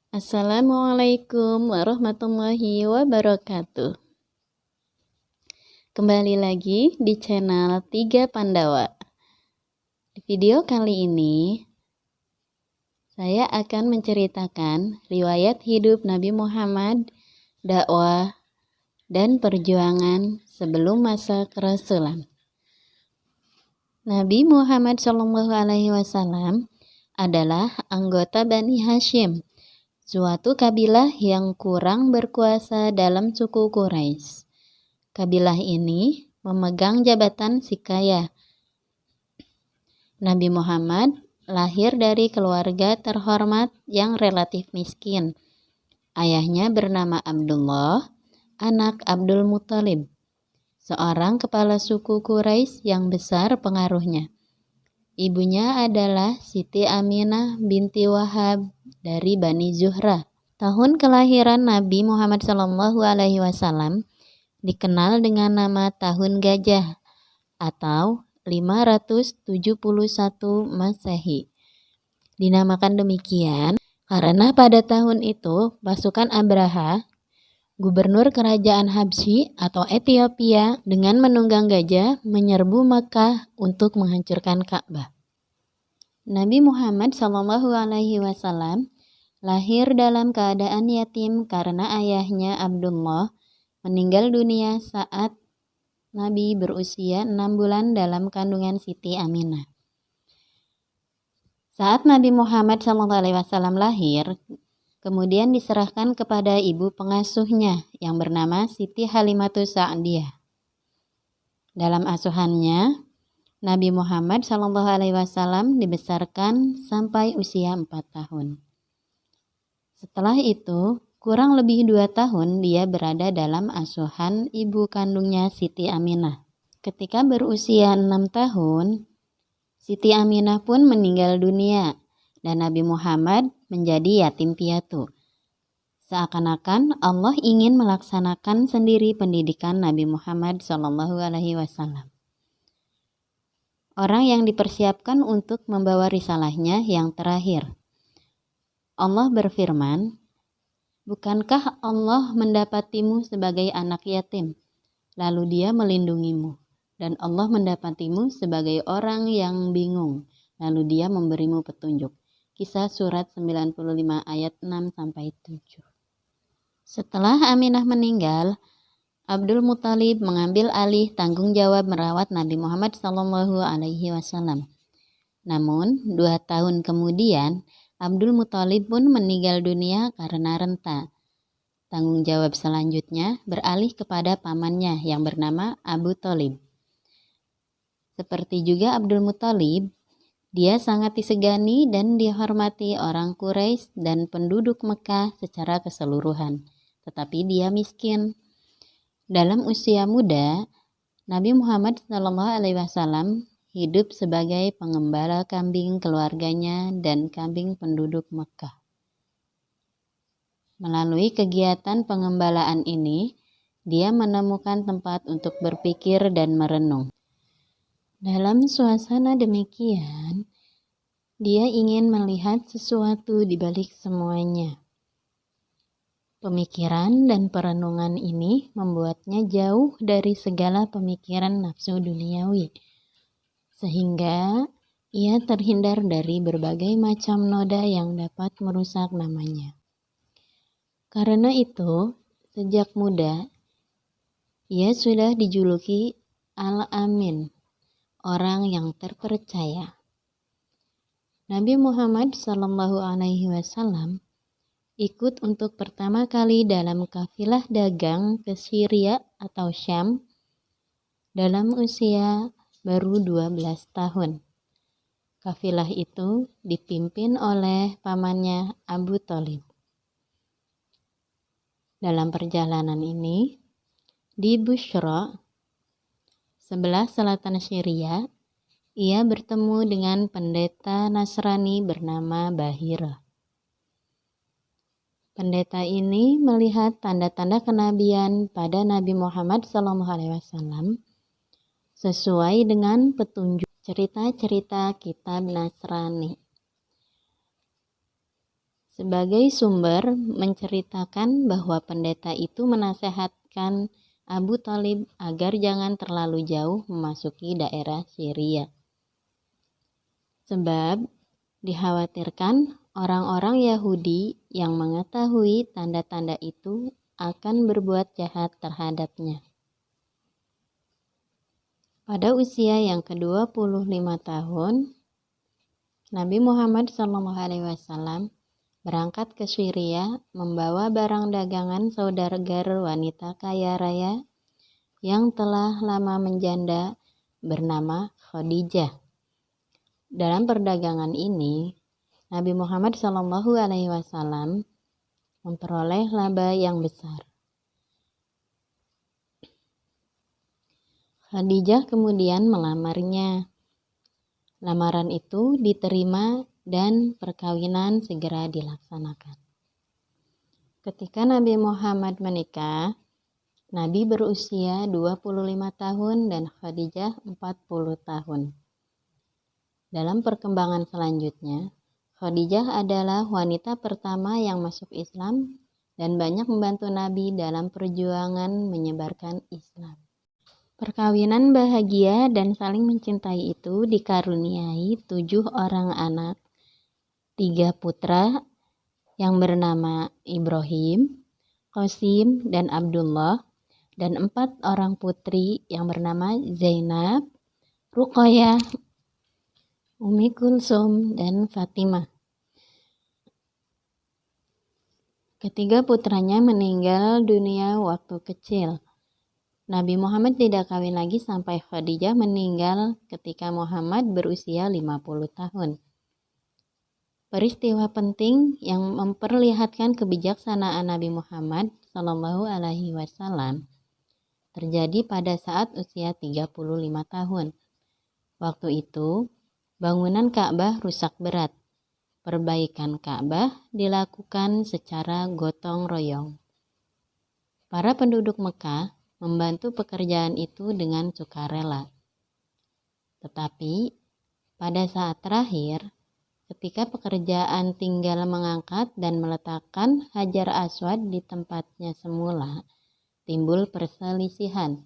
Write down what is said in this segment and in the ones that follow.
Assalamualaikum warahmatullahi wabarakatuh. Kembali lagi di channel Tiga Pandawa. Di video kali ini, saya akan menceritakan riwayat hidup Nabi Muhammad, dakwah, dan perjuangan sebelum masa kerasulan. Nabi Muhammad SAW adalah anggota Bani Hashim, suatu kabilah yang kurang berkuasa dalam suku Quraisy. Kabilah ini memegang jabatan Sikaya. Nabi Muhammad lahir dari keluarga terhormat yang relatif miskin. Ayahnya bernama Abdullah, anak Abdul Muthalib, seorang kepala suku Quraisy yang besar pengaruhnya. Ibunya adalah Siti Aminah binti Wahab dari Bani Zuhrah. Tahun kelahiran Nabi Muhammad SAW dikenal dengan nama Tahun Gajah atau 571 Masehi. Dinamakan demikian karena pada tahun itu pasukan Abraha, gubernur kerajaan Habsyi atau Ethiopia, dengan menunggang gajah menyerbu Makkah untuk menghancurkan Ka'bah. Nabi Muhammad SAW lahir dalam keadaan yatim karena ayahnya Abdullah meninggal dunia saat Nabi berusia 6 bulan dalam kandungan Siti Aminah. Saat Nabi Muhammad SAW lahir, kemudian diserahkan kepada ibu pengasuhnya yang bernama Siti Halimatus Sa'diyah. Dalam asuhannya, Nabi Muhammad SAW dibesarkan sampai usia 4 tahun. Setelah itu, kurang lebih 2 tahun dia berada dalam asuhan ibu kandungnya Siti Aminah. Ketika berusia 6 tahun, Siti Aminah pun meninggal dunia dan Nabi Muhammad menjadi yatim piatu. Seakan-akan Allah ingin melaksanakan sendiri pendidikan Nabi Muhammad SAW. Orang yang dipersiapkan untuk membawa risalahnya yang terakhir. Allah berfirman, "Bukankah Allah mendapatimu sebagai anak yatim, lalu Dia melindungimu, dan Allah mendapatimu sebagai orang yang bingung, lalu Dia memberimu petunjuk." Kisah surat 95 ayat 6-7. Setelah Aminah meninggal, Abdul Muthalib mengambil alih tanggung jawab merawat Nabi Muhammad SAW. Namun, 2 tahun kemudian, Abdul Muthalib pun meninggal dunia karena renta. Tanggung jawab selanjutnya beralih kepada pamannya yang bernama Abu Thalib. Seperti juga Abdul Muthalib, dia sangat disegani dan dihormati orang Quraisy dan penduduk Mekah secara keseluruhan. Tetapi dia miskin. Dalam usia muda, Nabi Muhammad SAW hidup sebagai pengembala kambing keluarganya dan kambing penduduk Mekah. Melalui kegiatan pengembalaan ini, dia menemukan tempat untuk berpikir dan merenung. Dalam suasana demikian, dia ingin melihat sesuatu di balik semuanya. Pemikiran dan perenungan ini membuatnya jauh dari segala pemikiran nafsu duniawi, sehingga ia terhindar dari berbagai macam noda yang dapat merusak namanya. Karena itu, sejak muda, ia sudah dijuluki Al-Amin, orang yang terpercaya. Nabi Muhammad SAW ikut untuk pertama kali dalam kafilah dagang ke Syria atau Syam dalam usia baru 12 tahun. Kafilah itu dipimpin oleh pamannya Abu Thalib. Dalam perjalanan ini, di Bushra, sebelah selatan Syria, ia bertemu dengan pendeta Nasrani bernama Bahira. Pendeta ini melihat tanda-tanda kenabian pada Nabi Muhammad SAW sesuai dengan petunjuk cerita-cerita kitab Nasrani. Sebagai sumber menceritakan bahwa pendeta itu menasehatkan Abu Thalib agar jangan terlalu jauh memasuki daerah Syria. Sebab dikhawatirkan orang-orang Yahudi yang mengetahui tanda-tanda itu akan berbuat jahat terhadapnya. Pada usia yang ke-25 tahun, Nabi Muhammad SAW berangkat ke Syria membawa barang dagangan saudagar wanita kaya raya yang telah lama menjanda bernama Khadijah. Dalam perdagangan ini, Nabi Muhammad SAW memperoleh laba yang besar. Khadijah kemudian melamarnya. Lamaran itu diterima dan perkawinan segera dilaksanakan. Ketika Nabi Muhammad menikah, Nabi berusia 25 tahun dan Khadijah 40 tahun. Dalam perkembangan selanjutnya, Khadijah adalah wanita pertama yang masuk Islam dan banyak membantu Nabi dalam perjuangan menyebarkan Islam. Perkawinan bahagia dan saling mencintai itu dikaruniai 7 orang anak, 3 putra yang bernama Ibrahim, Qasim, dan Abdullah, dan 4 orang putri yang bernama Zainab, Ruqayyah, Ummi Kulsum, dan Fatimah. Ketiga putranya meninggal dunia waktu kecil. Nabi Muhammad tidak kawin lagi sampai Khadijah meninggal ketika Muhammad berusia 50 tahun. Peristiwa penting yang memperlihatkan kebijaksanaan Nabi Muhammad SAW terjadi pada saat usia 35 tahun. Waktu itu, bangunan Ka'bah rusak berat. Perbaikan Ka'bah dilakukan secara gotong royong. Para penduduk Mekah membantu pekerjaan itu dengan sukarela. Tetapi pada saat terakhir, ketika pekerjaan tinggal mengangkat dan meletakkan Hajar Aswad di tempatnya semula, timbul perselisihan.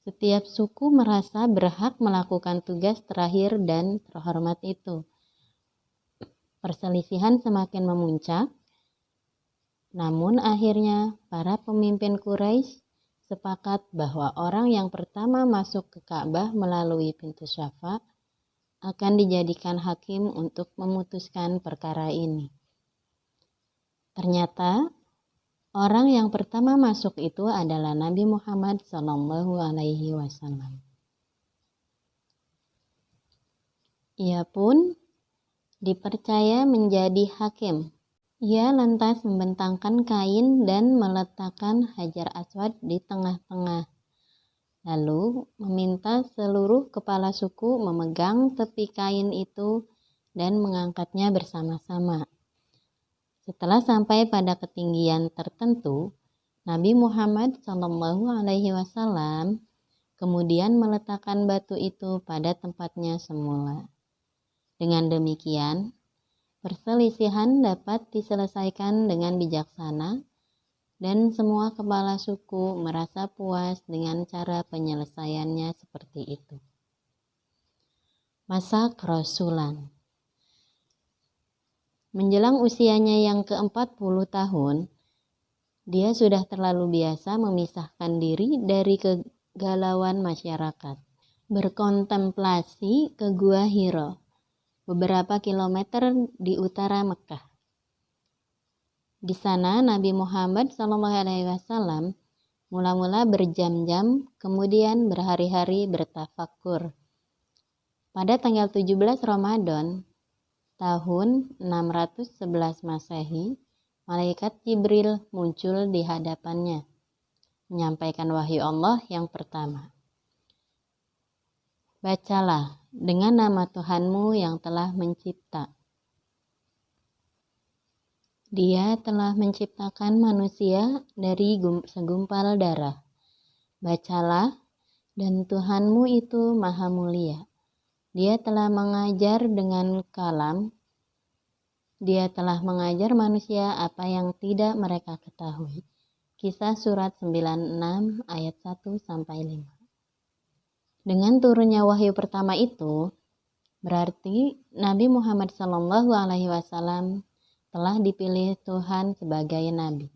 Setiap suku merasa berhak melakukan tugas terakhir dan terhormat itu. Perselisihan semakin memuncak. Namun akhirnya para pemimpin Quraisy sepakat bahwa orang yang pertama masuk ke Ka'bah melalui pintu Syafa akan dijadikan hakim untuk memutuskan perkara ini. Ternyata orang yang pertama masuk itu adalah Nabi Muhammad SAW. Ia pun dipercaya menjadi hakim. Ia lantas membentangkan kain dan meletakkan Hajar Aswad di tengah-tengah. Lalu meminta seluruh kepala suku memegang tepi kain itu dan mengangkatnya bersama-sama. Setelah sampai pada ketinggian tertentu, Nabi Muhammad SAW kemudian meletakkan batu itu pada tempatnya semula. Dengan demikian, perselisihan dapat diselesaikan dengan bijaksana dan semua kepala suku merasa puas dengan cara penyelesaiannya seperti itu. Masa kerasulan. Menjelang usianya yang ke-40 tahun, dia sudah terlalu biasa memisahkan diri dari kegalauan masyarakat. Berkontemplasi ke Gua Hira, beberapa kilometer di utara Mekah. Di sana Nabi Muhammad SAW mula-mula berjam-jam, kemudian berhari-hari bertafakur. Pada tanggal 17 Ramadan tahun 611 Masehi, malaikat Jibril muncul di hadapannya, menyampaikan wahyu Allah yang pertama. Bacalah dengan nama Tuhanmu yang telah mencipta. Dia telah menciptakan manusia dari segumpal darah. Bacalah, dan Tuhanmu itu maha mulia. Dia telah mengajar dengan kalam Dia telah mengajar manusia apa yang tidak mereka ketahui. Kisah surat 96 ayat 1-5. Dengan turunnya wahyu pertama itu, berarti Nabi Muhammad SAW telah dipilih Tuhan sebagai nabi.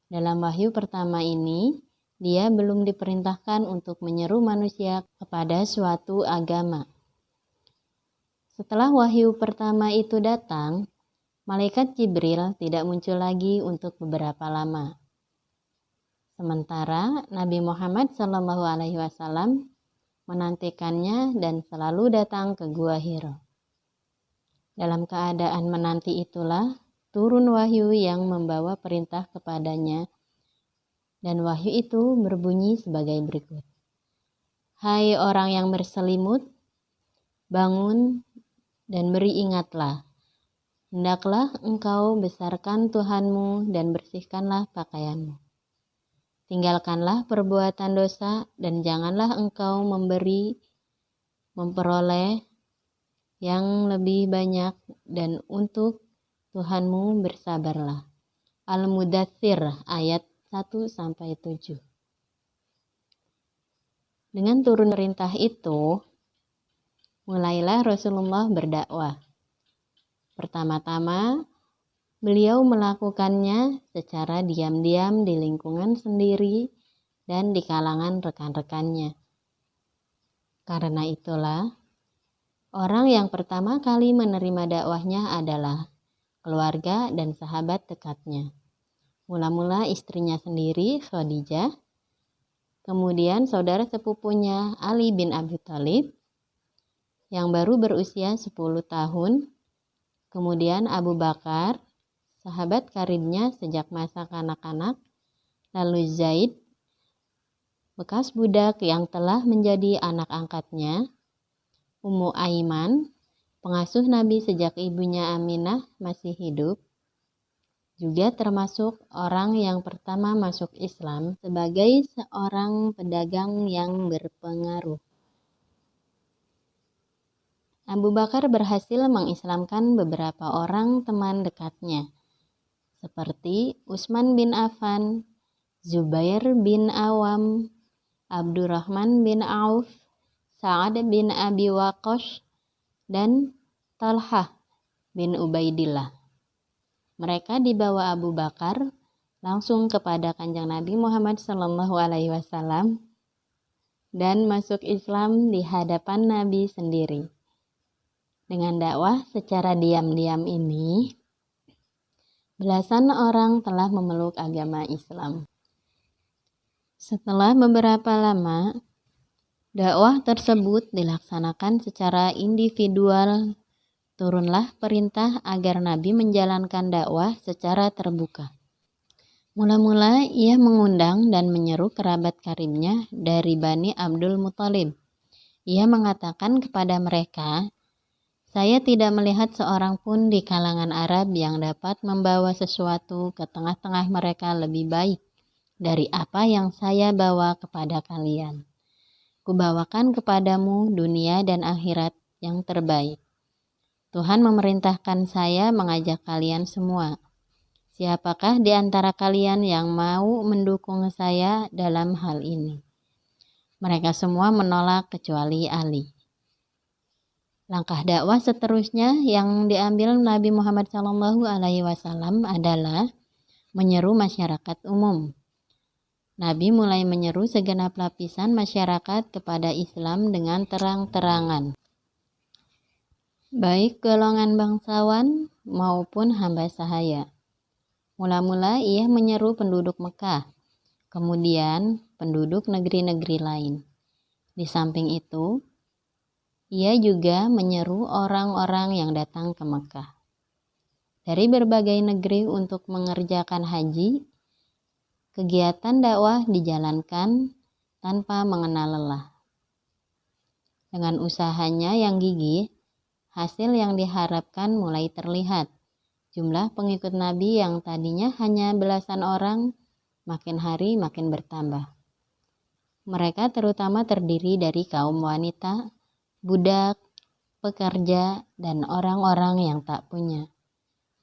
Dalam wahyu pertama ini, dia belum diperintahkan untuk menyeru manusia kepada suatu agama. Setelah wahyu pertama itu datang, malaikat Jibril tidak muncul lagi untuk beberapa lama. Sementara Nabi Muhammad SAW menantikannya dan selalu datang ke Gua Hira. Dalam keadaan menanti itulah turun wahyu yang membawa perintah kepadanya, dan wahyu itu berbunyi sebagai berikut. Hai orang yang berselimut, bangun dan beringatlah. Hendaklah engkau besarkan Tuhanmu dan bersihkanlah pakaianmu. Tinggalkanlah perbuatan dosa dan janganlah engkau memperoleh yang lebih banyak, dan untuk Tuhanmu bersabarlah. Al-Mudaththir ayat 1-7. Dengan turun perintah itu, mulailah Rasulullah berdakwah. Pertama-tama, beliau melakukannya secara diam-diam di lingkungan sendiri dan di kalangan rekan-rekannya. Karena itulah, orang yang pertama kali menerima dakwahnya adalah keluarga dan sahabat dekatnya. Mula-mula istrinya sendiri, Khadijah, kemudian saudara sepupunya Ali bin Abi Thalib, yang baru berusia 10 tahun, kemudian Abu Bakar, sahabat karibnya sejak masa kanak-kanak, lalu Zaid, bekas budak yang telah menjadi anak angkatnya, Ummu Aiman, pengasuh Nabi sejak ibunya Aminah masih hidup, juga termasuk orang yang pertama masuk Islam sebagai seorang pedagang yang berpengaruh. Abu Bakar berhasil mengislamkan beberapa orang teman dekatnya, seperti Utsman bin Affan, Zubair bin Awam, Abdurrahman bin Auf, Sa'ad bin Abi Waqqas, dan Talhah bin Ubaidillah. Mereka dibawa Abu Bakar langsung kepada Kanjeng Nabi Muhammad SAW dan masuk Islam di hadapan Nabi sendiri. Dengan dakwah secara diam-diam ini, belasan orang telah memeluk agama Islam. Setelah beberapa lama, dakwah tersebut dilaksanakan secara individual. Turunlah perintah agar Nabi menjalankan dakwah secara terbuka. Mula-mula ia mengundang dan menyeru kerabat karibnya dari Bani Abdul Muthalib. Ia mengatakan kepada mereka, "Saya tidak melihat seorang pun di kalangan Arab yang dapat membawa sesuatu ke tengah-tengah mereka lebih baik dari apa yang saya bawa kepada kalian. Kubawakan kepadamu dunia dan akhirat yang terbaik. Tuhan memerintahkan saya mengajak kalian semua. Siapakah di antara kalian yang mau mendukung saya dalam hal ini?" Mereka semua menolak kecuali Ali. Langkah dakwah seterusnya yang diambil Nabi Muhammad SAW adalah menyeru masyarakat umum. Nabi mulai menyeru segenap lapisan masyarakat kepada Islam dengan terang-terangan, baik golongan bangsawan maupun hamba sahaya. Mula-mula ia menyeru penduduk Mekah, kemudian penduduk negeri-negeri lain. Di samping itu, ia juga menyeru orang-orang yang datang ke Mekah dari berbagai negeri untuk mengerjakan haji. Kegiatan dakwah dijalankan tanpa mengenal lelah. Dengan usahanya yang gigih, hasil yang diharapkan mulai terlihat. Jumlah pengikut Nabi yang tadinya hanya belasan orang, makin hari makin bertambah. Mereka terutama terdiri dari kaum wanita, budak, pekerja, dan orang-orang yang tak punya.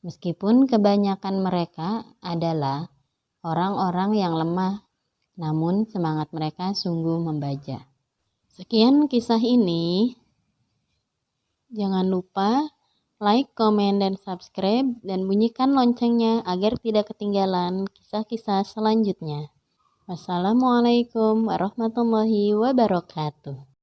Meskipun kebanyakan mereka adalah orang-orang yang lemah, namun semangat mereka sungguh membaja. Sekian kisah ini. Jangan lupa like, komen, dan subscribe, dan bunyikan loncengnya agar tidak ketinggalan kisah-kisah selanjutnya. Wassalamualaikum warahmatullahi wabarakatuh.